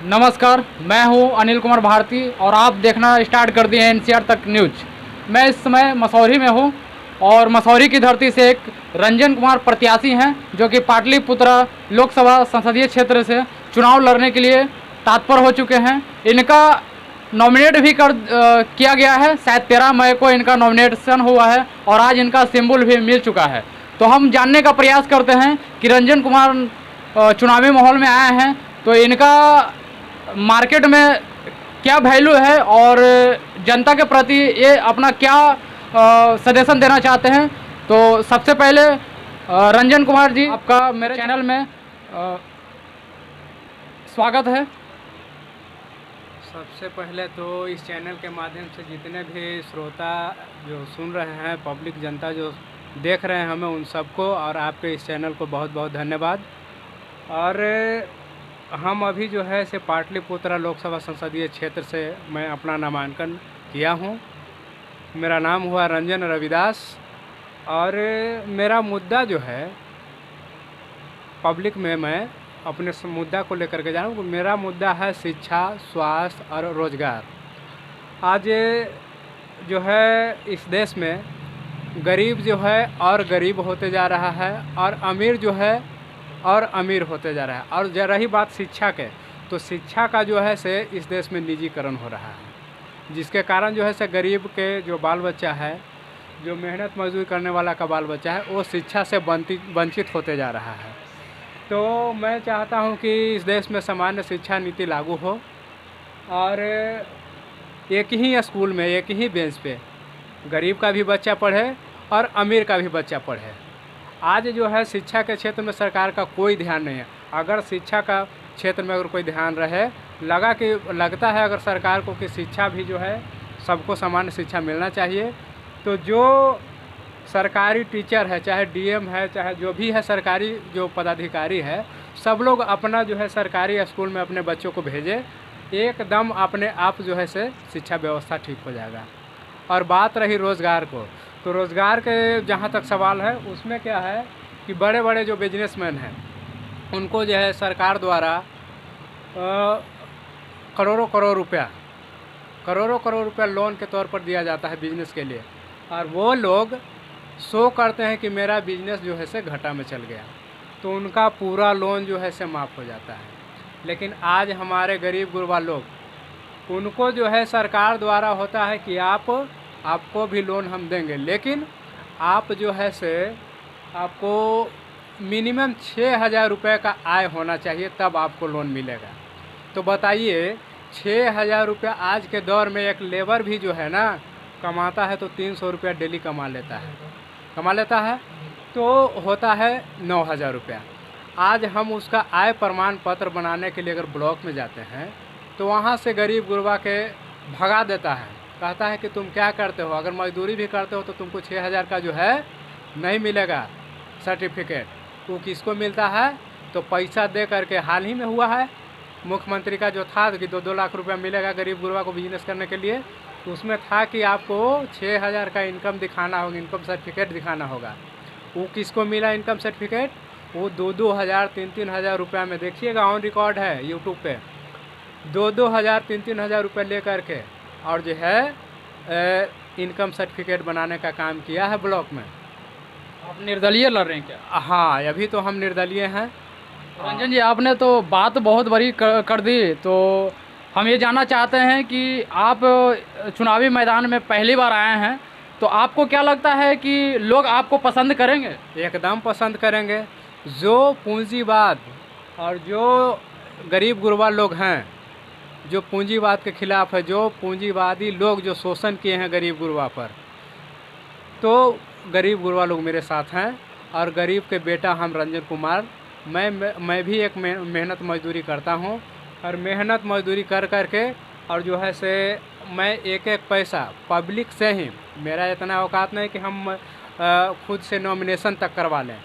नमस्कार, मैं हूं अनिल कुमार भारती और आप देखना स्टार्ट कर दिए हैं एनसीआर तक न्यूज। मैं इस समय मसौरी में हूं और मसौरी की धरती से एक रंजन कुमार प्रत्याशी हैं जो कि पाटलिपुत्र लोकसभा संसदीय क्षेत्र से चुनाव लड़ने के लिए तत्पर हो चुके हैं। इनका नॉमिनेट भी किया गया है। शायद 13 मई को इनका नॉमिनेशन हुआ है और आज इनका सिंबल भी मिल चुका है। तो हम जानने का प्रयास करते हैं कि रंजन कुमार चुनावी माहौल में आए हैं तो इनका मार्केट में क्या वैल्यू है और जनता के प्रति ये अपना क्या सजेशन देना चाहते हैं। तो सबसे पहले रंजन कुमार जी, आपका मेरे चैनल में स्वागत है। सबसे पहले तो इस चैनल के माध्यम से जितने भी श्रोता जो सुन रहे हैं, पब्लिक जनता जो देख रहे हैं हमें, उन सबको और आपके इस चैनल को बहुत बहुत धन्यवाद। और हम अभी जो है से पाटलिपुत्र लोकसभा संसदीय क्षेत्र से मैं अपना नामांकन किया हूँ। मेरा नाम हुआ रंजन रविदास और मेरा मुद्दा जो है पब्लिक में मैं अपने मुद्दा को लेकर के जा रहा हूँ। मेरा मुद्दा है शिक्षा, स्वास्थ्य और रोज़गार। आज जो है इस देश में गरीब जो है और गरीब होते जा रहा है और अमीर जो है और अमीर होते जा रहा है। और रही बात शिक्षा के, तो शिक्षा का जो है से इस देश में निजीकरण हो रहा है, जिसके कारण जो है से गरीब के जो बाल बच्चा है, जो मेहनत मजदूरी करने वाला का बाल बच्चा है, वो शिक्षा से वंचित होते जा रहा है। तो मैं चाहता हूं कि इस देश में सामान्य शिक्षा नीति लागू हो और एक ही स्कूल में, एक ही बेंच पे गरीब का भी बच्चा पढ़े और अमीर का भी बच्चा पढ़े। आज जो है शिक्षा के क्षेत्र में सरकार का कोई ध्यान नहीं है। अगर शिक्षा का क्षेत्र में अगर कोई ध्यान रहे, लगता है अगर सरकार को कि शिक्षा भी जो है सबको सामान्य शिक्षा मिलना चाहिए, तो जो सरकारी टीचर है, चाहे डीएम है, चाहे जो भी है सरकारी जो पदाधिकारी है, सब लोग अपना जो है सरकारी स्कूल में अपने बच्चों को भेजे। एकदम अपने आप जो है से शिक्षा व्यवस्था ठीक हो जाएगा। और बात रही रोज़गार को, तो रोज़गार के जहाँ तक सवाल है, उसमें क्या है कि बड़े बड़े जो बिजनेसमैन हैं उनको जो है सरकार द्वारा करोड़ों करोड़ रुपया लोन के तौर पर दिया जाता है बिजनेस के लिए। और वो लोग शो करते हैं कि मेरा बिजनेस जो है से घाटा में चल गया, तो उनका पूरा लोन जो है से माफ़ हो जाता है। लेकिन आज हमारे गरीब गुरबा लोग, उनको जो है सरकार द्वारा होता है कि आपको भी लोन हम देंगे, लेकिन आप जो है से आपको मिनिमम 6,000 रुपये का आय होना चाहिए, तब आपको लोन मिलेगा। तो बताइए, 6,000 रुपया आज के दौर में एक लेबर भी जो है ना कमाता है तो 300 रुपया डेली कमा लेता है, तो होता है 9,000 रुपया। आज हम उसका आय प्रमाण पत्र बनाने के लिए अगर ब्लॉक में जाते हैं तो वहाँ से गरीब गुरबा के भगा देता है, कहता है कि तुम क्या करते हो, अगर मजदूरी भी करते हो तो तुमको 6,000 का जो है नहीं मिलेगा सर्टिफिकेट। वो किसको मिलता है, तो पैसा दे करके हाल ही में हुआ है मुख्यमंत्री का जो था कि 2-2 लाख रुपया मिलेगा गरीब गुरबा को बिजनेस करने के लिए, तो उसमें था कि आपको 6,000 का इनकम दिखाना होगा, इनकम सर्टिफिकेट दिखाना होगा। वो किसको मिला इनकम सर्टिफिकेट, वो 2-2 हज़ार 3-3 हज़ार रुपया में, देखिएगा ऑन रिकॉर्ड है यूट्यूब पे, 2-2 हज़ार 3-3 हज़ार रुपये ले करके और जो है इनकम सर्टिफिकेट बनाने का काम किया है ब्लॉक में। आप निर्दलीय लड़ रहे हैं क्या? हाँ, अभी तो हम निर्दलीय हैं। रंजन जी, आपने तो बात बहुत बड़ी कर दी, तो हम ये जानना चाहते हैं कि आप चुनावी मैदान में पहली बार आए हैं, तो आपको क्या लगता है कि लोग आपको पसंद करेंगे? एकदम पसंद करेंगे। जो पूंजीवाद और जो गरीब गुरबा लोग हैं, जो पूंजीवाद के खिलाफ है, जो पूंजीवादी लोग जो शोषण किए हैं गरीब गुरबा पर, तो गरीब गुरबा लोग मेरे साथ हैं। और गरीब के बेटा हम रंजन कुमार, मैं भी एक मेहनत मजदूरी करता हूं, और मेहनत मजदूरी कर करके और जो है से मैं एक पैसा पब्लिक से ही, मेरा इतना औकात नहीं कि हम खुद से नॉमिनेशन तक करवा लें,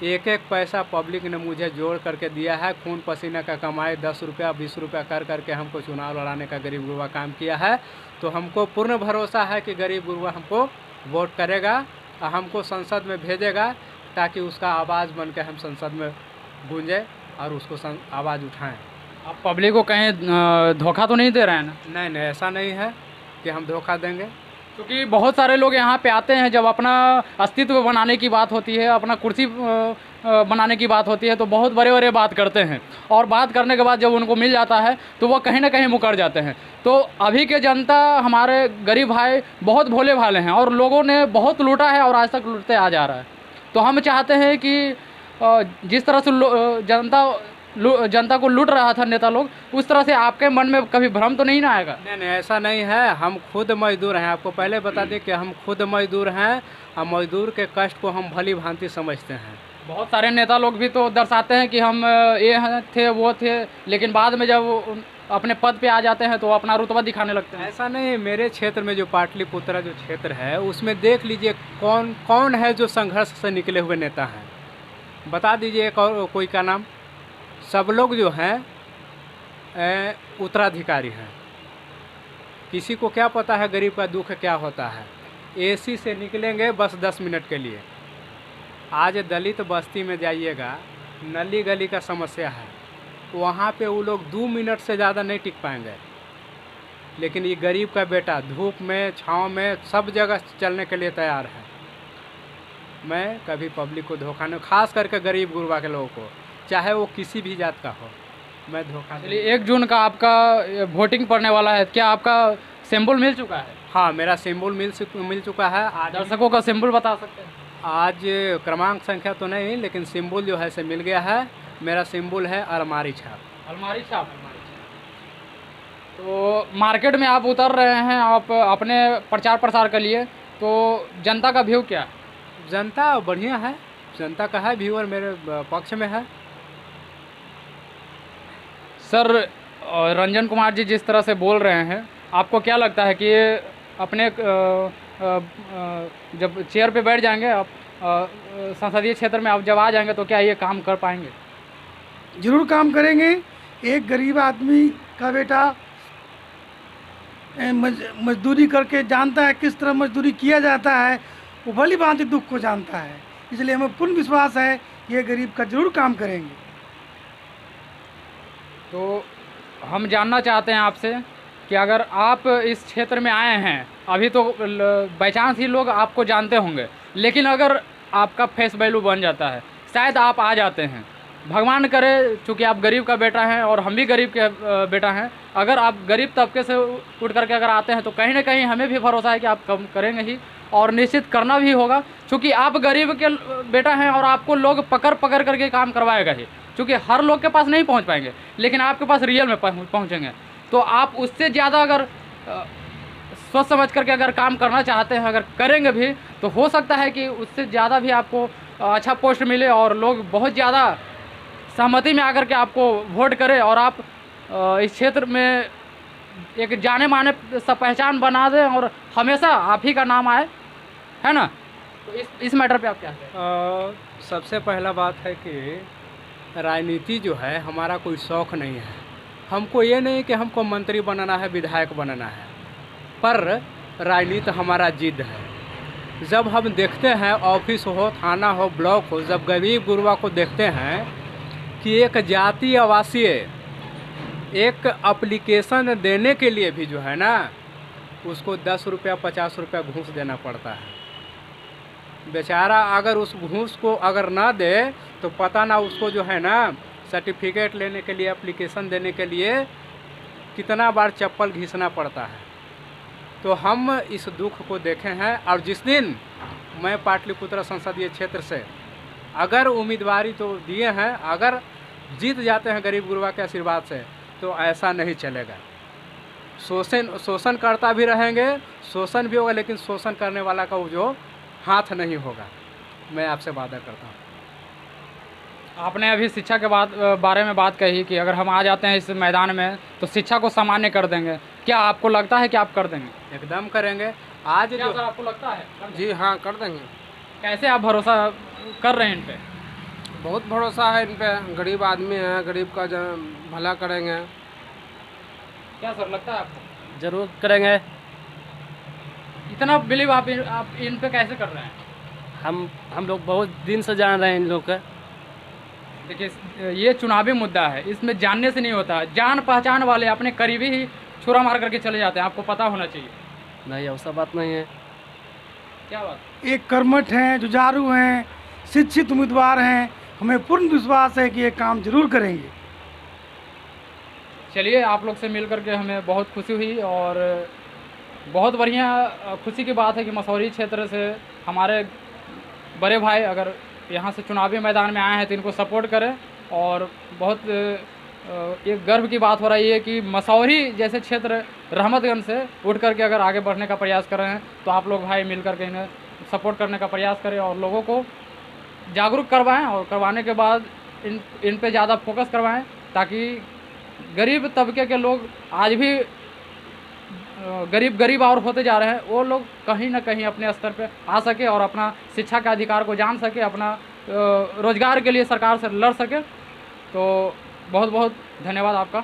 एक पैसा पब्लिक ने मुझे जोड़ करके दिया है। खून पसीना का कमाई 10 रुपया 20 रुपया कर करके हमको चुनाव लड़ाने का गरीब गुरबा काम किया है। तो हमको पूर्ण भरोसा है कि गरीब गुरबा हमको वोट करेगा और हमको संसद में भेजेगा, ताकि उसका आवाज़ बन के हम संसद में गूंजे और उसको आवाज़ उठाएं। आप पब्लिक को कहीं धोखा तो नहीं दे रहे हैं ना? नहीं नहीं, ऐसा नहीं है कि हम धोखा देंगे। क्योंकि बहुत सारे लोग यहाँ पे आते हैं, जब अपना अस्तित्व बनाने की बात होती है, अपना कुर्सी बनाने की बात होती है, तो बहुत बड़े बड़े बात करते हैं, और बात करने के बाद जब उनको मिल जाता है तो वो कहीं ना कहीं मुकर जाते हैं। तो अभी के जनता, हमारे गरीब भाई बहुत भोले भाले हैं, और लोगों ने बहुत लूटा है और आज तक लूटते आ जा रहा है। तो हम चाहते हैं कि जिस तरह से जनता को लूट रहा था नेता लोग, उस तरह से आपके मन में कभी भ्रम तो नहीं ना आएगा? नहीं नहीं, ऐसा नहीं है। हम खुद मजदूर हैं, आपको पहले बता दें कि हम खुद मजदूर हैं, और मजदूर के कष्ट को हम भली भांति समझते हैं। बहुत सारे नेता लोग भी तो दर्शाते हैं कि हम ये थे वो थे, लेकिन बाद में जब अपने पद पे आ जाते हैं तो अपना रुतबा दिखाने लगते हैं। ऐसा नहीं है। मेरे क्षेत्र में जो पाटलिपुत्र जो क्षेत्र है, उसमें देख लीजिए कौन कौन है जो संघर्ष से निकले हुए नेता हैं। बता दीजिए एक और कोई का नाम। सब लोग जो हैं उत्तराधिकारी हैं। किसी को क्या पता है गरीब का दुख क्या होता है। एसी से निकलेंगे बस 10 मिनट के लिए। आज दलित बस्ती में जाइएगा, नली गली का समस्या है, वहाँ पे वो लोग 2 मिनट से ज़्यादा नहीं टिक पाएंगे। लेकिन ये गरीब का बेटा धूप में, छाँव में, सब जगह चलने के लिए तैयार है। मैं कभी पब्लिक को धोखा नहीं, खास करके गरीब गुरबा के लोगों को, चाहे वो किसी भी जात का हो, मैं धोखा नहीं। चलिए, 1 जून का आपका वोटिंग पड़ने वाला है, क्या आपका सिंबल मिल चुका है? हाँ, मेरा सिंबल मिल चुका है। आज दर्शकों का सिंबल बता सकते हैं? आज क्रमांक संख्या तो नहीं, लेकिन सिंबल जो है से मिल गया है। मेरा सिंबल है अलमारी छाप। अलमारी छाप। तो मार्केट में आप उतर रहे हैं, आप अपने प्रचार प्रसार के लिए, तो जनता का व्यू क्या है? जनता बढ़िया है, जनता का है व्यूअर मेरे पक्ष में है। सर, रंजन कुमार जी जिस तरह से बोल रहे हैं, आपको क्या लगता है कि ये अपने जब चेयर पे बैठ जाएंगे, आप संसदीय क्षेत्र में आप जब आ जाएंगे, तो क्या ये काम कर पाएंगे? जरूर काम करेंगे। एक गरीब आदमी का बेटा मजदूरी करके जानता है किस तरह मजदूरी किया जाता है, वो भली भांति दुख को जानता है। इसलिए हमें पूर्ण विश्वास है ये गरीब का जरूर काम करेंगे। तो हम जानना चाहते हैं आपसे कि अगर आप इस क्षेत्र में आए हैं, अभी तो बाई चांस ही लोग आपको जानते होंगे, लेकिन अगर आपका फेस वैल्यू बन जाता है, शायद आप आ जाते हैं, भगवान करे, चूँकि आप गरीब का बेटा हैं और हम भी गरीब के बेटा हैं, अगर आप गरीब तबके से उठ करके अगर आते हैं, तो कहीं ना कहीं हमें भी भरोसा है कि आप कम करेंगे ही, और निश्चित करना भी होगा, क्योंकि आप गरीब के बेटा हैं और आपको लोग पकड़ पकड़ करके काम करवाएगा ही, क्योंकि हर लोग के पास नहीं पहुंच पाएंगे, लेकिन आपके पास रियल में पहुंचेंगे। तो आप उससे ज़्यादा अगर सोच समझ करके अगर काम करना चाहते हैं, अगर करेंगे भी, तो हो सकता है कि उससे ज़्यादा भी आपको अच्छा पोस्ट मिले और लोग बहुत ज़्यादा सहमति में आकर के आपको वोट करें, और आप इस क्षेत्र में एक जाने माने सा पहचान बना दें और हमेशा आप ही का नाम आए, है ना? तो इस मैटर पे आप क्या कहें? सबसे पहला बात है कि राजनीति जो है हमारा कोई शौक़ नहीं है। हमको ये नहीं कि हमको मंत्री बनना है, विधायक बनना है, पर राजनीति हमारा जिद है। जब हम देखते हैं ऑफिस हो, थाना हो, ब्लॉक हो, जब गरीब गुरबा को देखते हैं कि एक जाति आवासीय एक एप्लीकेशन देने के लिए भी जो है ना, उसको 10 रुपया 50 रुपया घूस देना पड़ता है। बेचारा अगर उस घूस को अगर ना दे तो पता ना उसको जो है ना सर्टिफिकेट लेने के लिए, एप्लीकेशन देने के लिए कितना बार चप्पल घिसना पड़ता है। तो हम इस दुख को देखे हैं, और जिस दिन मैं पाटलिपुत्र संसदीय क्षेत्र से अगर उम्मीदवारी तो दिए हैं, अगर जीत जाते हैं गरीब गुरबा के आशीर्वाद से, तो ऐसा नहीं चलेगा। शोषण करता भी रहेंगे, शोषण भी होगा, लेकिन शोषण करने वाला का वो जो हाथ नहीं होगा। मैं आपसे वादा करता हूँ। आपने अभी शिक्षा के बारे में बात कही कि अगर हम आ जाते हैं इस मैदान में तो शिक्षा को सामान्य कर देंगे। क्या आपको लगता है कि आप कर देंगे? एकदम करेंगे। आज क्या जो सर आपको लगता है? जी हाँ, कर देंगे। कैसे आप भरोसा कर रहे हैं इन पे? बहुत भरोसा है इन पे। गरीब आदमी है, गरीब का भला करेंगे। क्या सर लगता है आपको? जरूर करेंगे। इतना बिलीव आप इन पे कैसे कर रहे हैं? हम लोग बहुत दिन से जान रहे हैं इन लोग का। देखिए ये चुनावी मुद्दा है, इसमें जानने से नहीं होता, जान पहचान वाले अपने करीबी ही छुरा मार करके चले जाते हैं, आपको पता होना चाहिए। नहीं, ऐसा बात नहीं है। क्या बात? एक कर्मठ हैं, जुझारू हैं, शिक्षित उम्मीदवार हैं, हमें पूर्ण विश्वास है कि ये काम जरूर करेंगे। चलिए, आप लोग से मिल करके हमें बहुत खुशी हुई और बहुत बढ़िया खुशी की बात है कि मसौरी क्षेत्र से हमारे बड़े भाई अगर यहाँ से चुनावी मैदान में आए हैं तो इनको सपोर्ट करें। और बहुत एक गर्व की बात हो रही है कि मसौरी जैसे क्षेत्र रहमतगंज से उठ करके अगर आगे बढ़ने का प्रयास कर रहे हैं तो आप लोग भाई मिल करके इन्हें सपोर्ट करने का प्रयास करें और लोगों को जागरूक करवाएं और करवाने के बाद इन पे ज़्यादा फोकस करवाएं ताकि गरीब तबके के लोग आज भी गरीब और होते जा रहे हैं, वो लोग कहीं ना कहीं अपने स्तर पे आ सके और अपना शिक्षा के अधिकार को जान सके, अपना रोजगार के लिए सरकार से लड़ सके। तो बहुत बहुत धन्यवाद आपका।